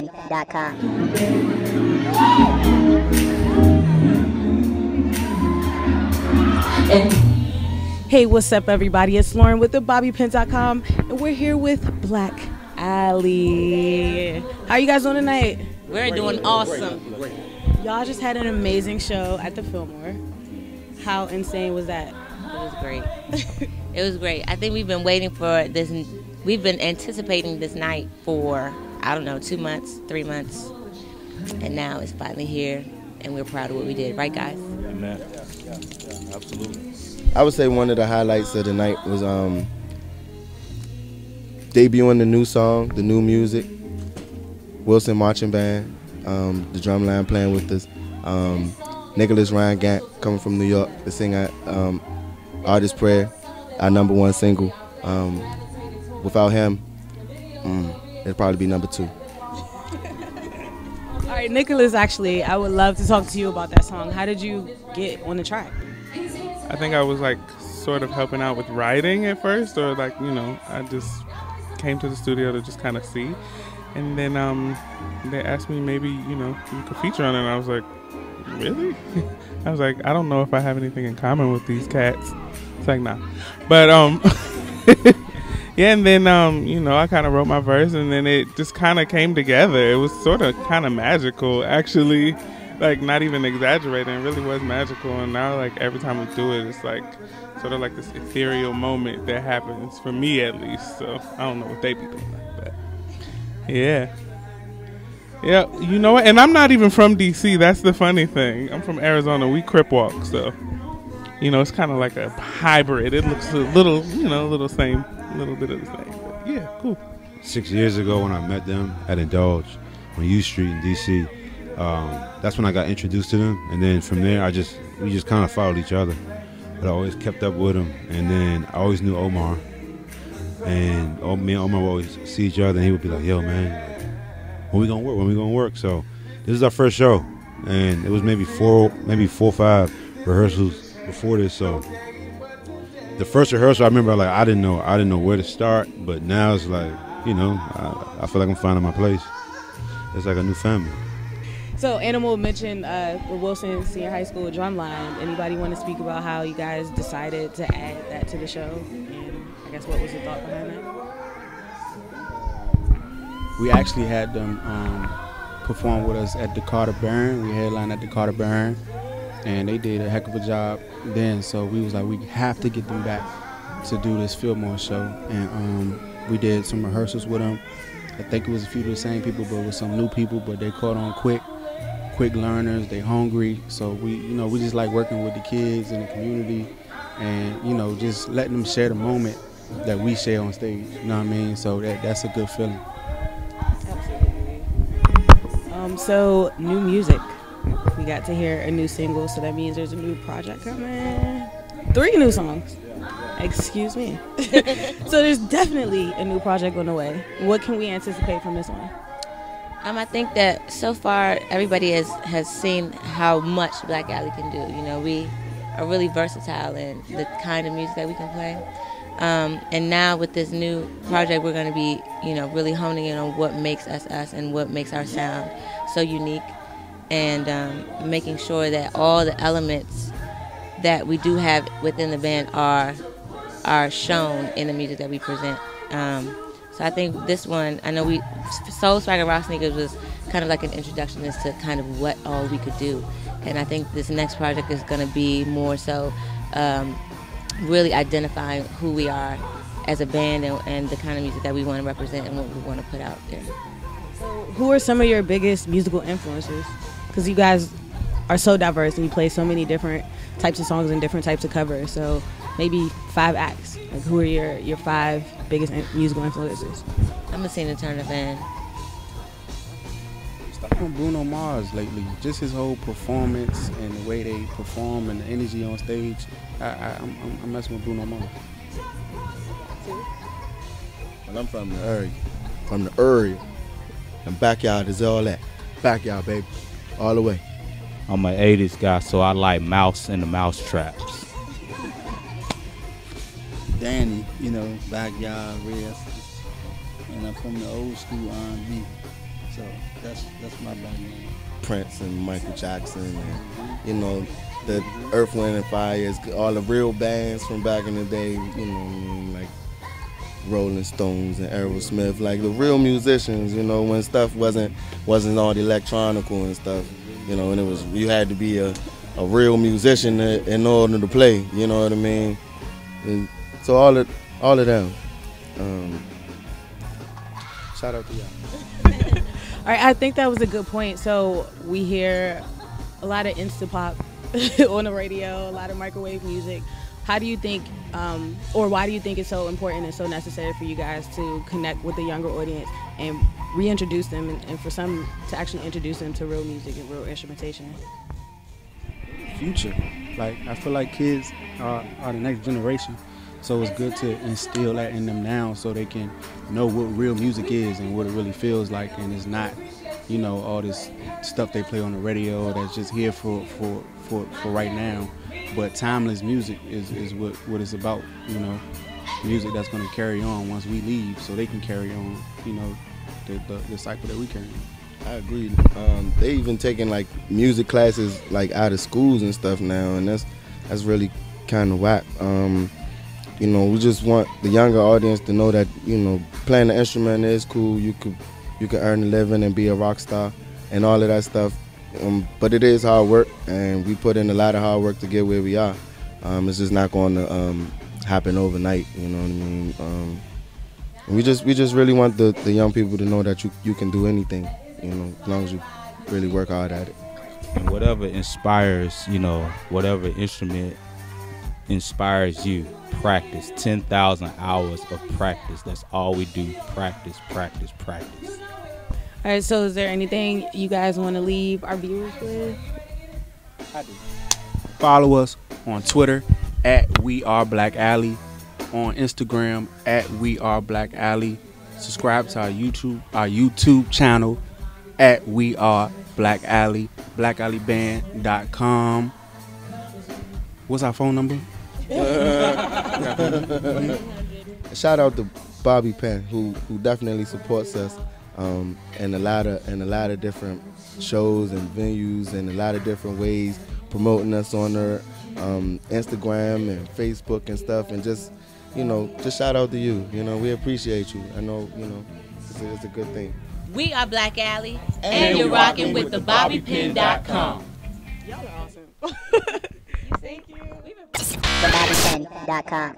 BobbyPin.com. Hey, what's up, everybody? It's Lauren with the BobbyPin.com, and we're here with Black Alley. How you guys doing tonight? We're doing awesome. Y'all just had an amazing show at the Fillmore. How insane was that? It was great. It was great. I think we've been waiting for this. We've been anticipating this night for, I don't know, 2 months, 3 months. And now it's finally here, and we're proud of what we did. Right, guys? Yeah, man. Yeah, absolutely. I would say one of the highlights of the night was debuting the new song, the new music, Wilson Marching Band, the drumline playing with us, Nicholas Ryan Gant coming from New York to sing at Artist Prayer, our #1 single. Without him, it'd probably be #2. All right, Nicholas, actually, I would love to talk to you about that song. How did you get on the track? I think I was like sort of helping out with writing at first, or like, you know, I just came to the studio to just kind of see. And then they asked me maybe, you know, you could feature on it. And I was like, really? I was like, I don't know if I have anything in common with these cats. It's like, nah. But, yeah, and then, you know, I kind of wrote my verse, and then it just kind of came together. It was sort of kind of magical, actually. Like, not even exaggerating, it really was magical. And now, like, every time we do it, it's like sort of like this ethereal moment that happens, for me at least. So I don't know what they be doing, but yeah. Yeah, you know what? And I'm not even from DC. That's the funny thing. I'm from Arizona. We Crip walk, so you know, it's kind of like a hybrid. It looks a little, you know, a little bit of the same. But yeah, cool. 6 years ago when I met them at Indulge on U Street in DC, that's when I got introduced to them, and then from there we just kind of followed each other. But I always kept up with them, and then I always knew Omar, and me and Omar would always see each other, and he would be like, "Yo, man, when we gonna work? When we gonna work?" So this is our first show, and it was maybe four or five rehearsals before this. So the first rehearsal, I remember like I didn't know where to start, but now it's like, you know, I feel like I'm finding my place. It's like a new family. So Animal mentioned the Wilson Senior High School drumline. Anybody want to speak about how you guys decided to add that to the show? And I guess what was the thought behind that? We actually had them perform with us at the Carter Barron. We headlined at the Carter Barron, and they did a heck of a job then. So we was like, we have to get them back to do this Fillmore show. And we did some rehearsals with them. I think it was a few of the same people, but with some new people, but they caught on quick learners, they hungry. So we just like working with the kids in the community, and, you know, just letting them share the moment that we share on stage, you know what I mean? So that's a good feeling. Absolutely. So new music. We got to hear a new single, so that means there's a new project coming. 3 new songs. Excuse me. So there's definitely a new project on the way. What can we anticipate from this one? I think that so far everybody has seen how much Black Alley can do. You know, we are really versatile in the kind of music that we can play. And now with this new project, we're going to be, you know, really honing in on what makes us us and what makes our sound so unique, and making sure that all the elements that we do have within the band are shown in the music that we present. So I think this one, I know Soul Swagger Rock Sneakers was kind of like an introduction as to kind of what all we could do. And I think this next project is going to be more so really identifying who we are as a band, and the kind of music that we want to represent and what we want to put out there. So who are some of your biggest musical influences? Because you guys are so diverse and you play so many different types of songs and different types of covers. So maybe 5 acts. Like, who are your 5 biggest musical influences? I'm a Tina Turner fan. On Bruno Mars lately, just his whole performance and the way they perform and the energy on stage. I'm messing with Bruno Mars. And I'm from the area. And backyard is all that. Backyard, baby, all the way. I'm an 80s guy, so I like Mouse and the Mousetraps. Danny, you know, backyard, real. And I'm from the old school R&B. So that's my background. Prince and Michael Jackson, and you know, the Earth, Wind and Fire, all the real bands from back in the day. You know what I mean, like Rolling Stones and Aerosmith, like the real musicians. You know, when stuff wasn't all the electronical and stuff. You know, and it was, you had to be a real musician in order to play. You know what I mean? And so all of them. Shout out to y'all. All right, I think that was a good point. So we hear a lot of instant pop on the radio, a lot of microwave music. How do you think, or why do you think it's so important and so necessary for you guys to connect with the younger audience and reintroduce them, and for some to actually introduce them to real music and real instrumentation? Future. Like, I feel like kids are the next generation. So it's good to instill that in them now so they can know what real music is and what it really feels like, and it's not, you know, all this stuff they play on the radio that's just here for right now. But timeless music is what it's about, you know, music that's going to carry on once we leave, so they can carry on, you know, the cycle that we carry on. I agree. They even taking like music classes like out of schools and stuff now, and that's really kind of whack. You know, we just want the younger audience to know that, you know, playing the instrument is cool. You could earn a living and be a rock star and all of that stuff. But it is hard work, and we put in a lot of hard work to get where we are. It's just not going to happen overnight. You know what I mean? We just really want the young people to know that you can do anything. You know, as long as you really work hard at it. And whatever inspires, you know, whatever instrument inspires you, practice. 10,000 hours of practice. That's all we do. Practice, practice, practice. All right, so is there anything you guys want to leave our viewers with? I do. Follow us on Twitter @WeAreBlackAlley, on Instagram @WeAreBlackAlley. Subscribe to our YouTube channel @WeAreBlackAlley, BlackAlleyBand.com. What's our phone number? Shout out to Bobby Penn, who definitely supports us, in a lot of different shows and venues and a lot of different ways, promoting us on her Instagram and Facebook and stuff, and just, you know, just shout out to you. You know, we appreciate you. I know, you know, it's a good thing. We are Black Alley, and you're rocking with the BobbyPin.com. Y'all are awesome. Thank you. TheBobbyPin.com.